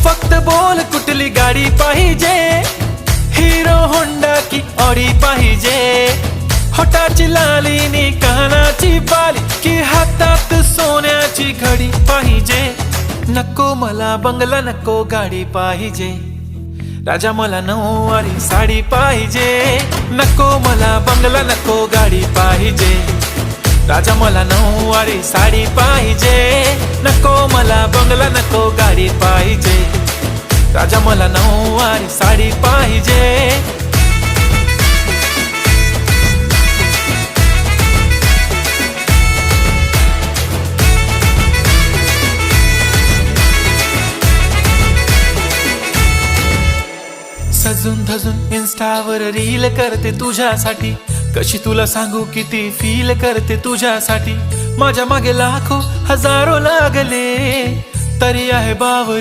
फक्त बोल कुठली गाडी पाहिजे, हिरो होंडा की ऑडी पाहिजे, होटाची लाली नी कानाची बाली की हातात सोन्याची घडी पाहिजे. नको मला बंगला नको गाडी पाहिजे, राजा मला नऊवारी साडी पाहिजे. नको मला बंगला नको गाडी पाहिजे, राजा मला नऊवारी साडी पाहिजे. नको मला बंगला नको गाडी पाहिजे, राजा मला नऊवारी साडी पाहिजे. सजून धजून इन्स्टावर रील करते तुझ्यासाठी, कशी तुला सांगू किती फील करते तुझ्यासाठी. माझ्या मागे लाखो हजारो लागले तरी आहे बावरी